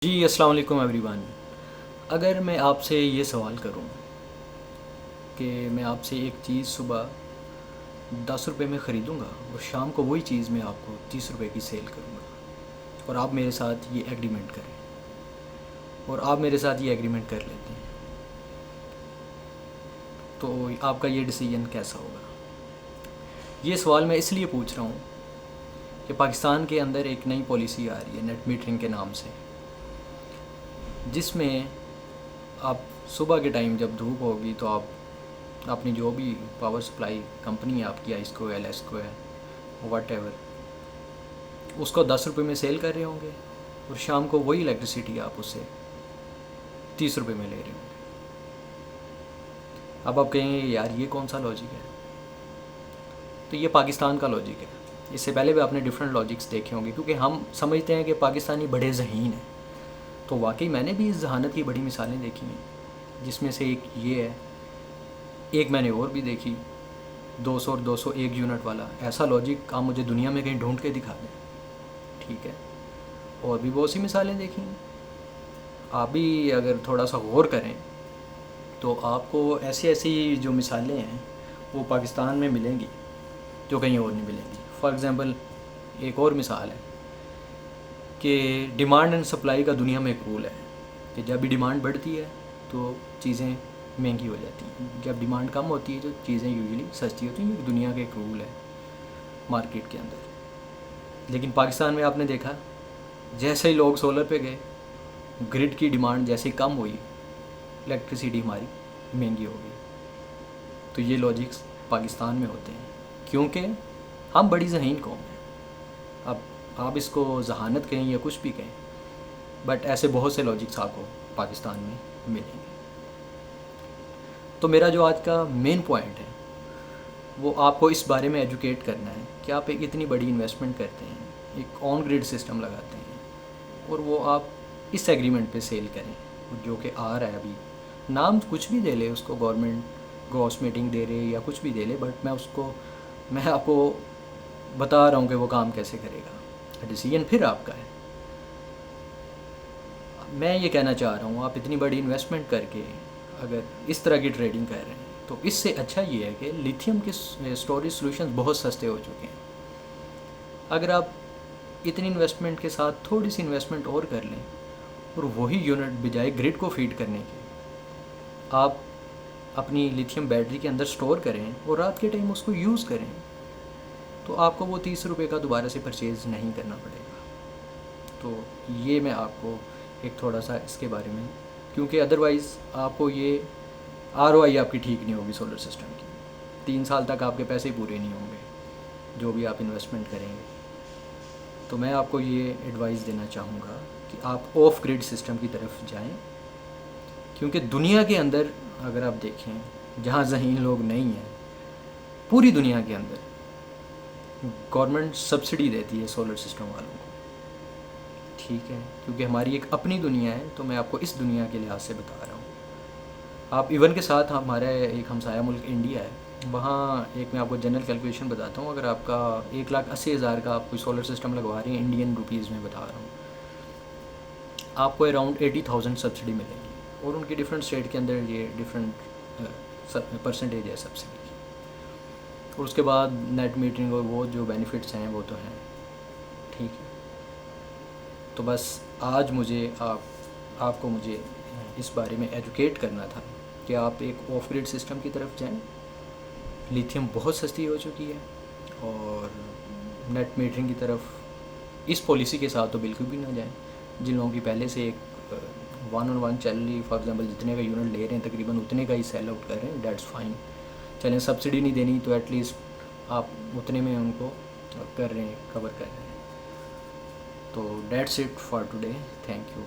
जी अस्सलाम वालेकुम एवरीवन। अगर मैं आपसे ये सवाल करूं कि मैं आपसे एक चीज़ सुबह 10 रुपए में ख़रीदूंगा और शाम को वही चीज़ मैं आपको 30 रुपए की सेल करूंगा और आप मेरे साथ ये एग्रीमेंट करें और आप मेरे साथ ये एग्रीमेंट कर लेते हैं, तो आपका ये डिसीजन कैसा होगा? ये सवाल मैं इसलिए पूछ रहा हूँ कि पाकिस्तान के अंदर एक नई पॉलिसी आ रही है नेट मीटरिंग के नाम से, जिसमें आप सुबह के टाइम जब धूप होगी तो आप अपनी जो भी पावर सप्लाई कंपनी है आपकी, आइस्को है, एलेस्को है, वट एवर, उसको 10 रुपये में सेल कर रहे होंगे और शाम को वही इलेक्ट्रिसिटी आप उससे 30 रुपये में ले रहे होंगे। अब आप कहेंगे यार ये कौन सा लॉजिक है? तो ये पाकिस्तान का लॉजिक है। इससे पहले भी आपने डिफरेंट लॉजिक्स देखे होंगे, क्योंकि हम समझते हैं कि पाकिस्तानी बड़े ज़हीन हैं। तो वाकई मैंने भी इस जहानत की बड़ी मिसालें देखी हैं, जिसमें से एक ये है। एक मैंने और भी देखी, 200 और 201 यूनिट वाला। ऐसा लॉजिक आप मुझे दुनिया में कहीं ढूंढ के दिखा दें, ठीक है। और भी बहुत सी मिसालें देखी हैं। आप भी अगर थोड़ा सा गौर करें तो आपको ऐसी ऐसी जो मिसालें हैं वो पाकिस्तान में मिलेंगी जो कहीं और नहीं मिलेंगी। फॉर एग्ज़ाम्पल एक और मिसाल है कि डिमांड एंड सप्लाई का दुनिया में एक रूल है कि जब भी डिमांड बढ़ती है तो चीज़ें महंगी हो जाती हैं, जब डिमांड कम होती है तो चीज़ें यूजुअली सस्ती होती हैं। ये दुनिया का एक रूल है मार्केट के अंदर। लेकिन पाकिस्तान में आपने देखा, जैसे ही लोग सोलर पे गए, ग्रिड की डिमांड जैसे ही कम हुई, इलेक्ट्रिसिटी हमारी महंगी हो गई। तो ये लॉजिक्स पाकिस्तान में होते हैं क्योंकि हम बड़ी ज़हीन कौम हैं। अब आप इसको जहानत कहें या कुछ भी कहें, बट ऐसे बहुत से लॉजिक्स आपको पाकिस्तान में मिलेंगे। तो मेरा जो आज का मेन पॉइंट है वो आपको इस बारे में एजुकेट करना है कि आप एक इतनी बड़ी इन्वेस्टमेंट करते हैं, एक ऑन ग्रिड सिस्टम लगाते हैं और वो आप इस एग्रीमेंट पे सेल करें जो कि आ रहा है। अभी नाम कुछ भी दे ले उसको, गवर्नमेंट ग्रॉस मीटिंग दे रहे या कुछ भी दे ले, बट मैं आपको बता रहा हूँ कि वो काम कैसे करेगा। डिसीजन फिर आपका है। मैं ये कहना चाह रहा हूँ, आप इतनी बड़ी इन्वेस्टमेंट करके अगर इस तरह की ट्रेडिंग कर रहे हैं तो इससे अच्छा ये है कि लिथियम के स्टोरेज सॉल्यूशंस बहुत सस्ते हो चुके हैं। अगर आप इतनी इन्वेस्टमेंट के साथ थोड़ी सी इन्वेस्टमेंट और कर लें और वही यूनिट बजाय ग्रिड को फीड करने के आप अपनी लिथियम बैटरी के अंदर स्टोर करें और रात के टाइम उसको यूज़ करें, तो आपको वो 30 रुपये का दोबारा से परचेज़ नहीं करना पड़ेगा। तो ये मैं आपको एक थोड़ा सा इसके बारे में, क्योंकि अदरवाइज़ आपको ये ROI आपकी ठीक नहीं होगी सोलर सिस्टम की। 3 साल तक आपके पैसे पूरे नहीं होंगे जो भी आप इन्वेस्टमेंट करेंगे। तो मैं आपको ये एडवाइस देना चाहूँगा कि आप ऑफ ग्रिड सिस्टम की तरफ जाएं, क्योंकि दुनिया के अंदर अगर आप देखें जहाँ ज़हीन लोग नहीं हैं, पूरी दुनिया के अंदर गवर्नमेंट सब्सिडी देती है सोलर सिस्टम वालों को, ठीक है। क्योंकि हमारी एक अपनी दुनिया है, तो मैं आपको इस दुनिया के लिहाज से बता रहा हूँ। आप इवन के साथ हमारा एक हमसाया मुल्क इंडिया है, वहाँ एक मैं आपको जनरल कैलकुलेशन बताता हूँ। अगर आपका 1,80,000 का आप कोई सोलर सिस्टम लगवा रहे हैं, इंडियन रुपीज़ में बता रहा हूँ, आपको अराउंड 80,000 सब्सिडी मिलेगी। और उनकी डिफरेंट स्टेट के अंदर ये डिफरेंट परसेंटेज है सब्सिडी की। और उसके बाद नेट मीटरिंग और वो जो बेनिफिट्स हैं वो तो हैं, ठीक है। तो बस आज आपको मुझे इस बारे में एजुकेट करना था कि आप एक ऑफ ग्रिड सिस्टम की तरफ जाएं। लिथियम बहुत सस्ती हो चुकी है और नेट मीटरिंग की तरफ इस पॉलिसी के साथ तो बिल्कुल भी ना जाएं। जिन लोगों की पहले से एक 1-on-1 चल रही, फॉर एग्जांपल जितने का यूनिट ले रहे हैं तकरीबन उतने का ही सेल आउट कर रहे हैं, डेट्स फाइन। चलें सब्सिडी नहीं देनी तो एटलीस्ट आप उतने में उनको कर रहे हैं, कवर कर रहे हैं। तो that's it for today, thank you.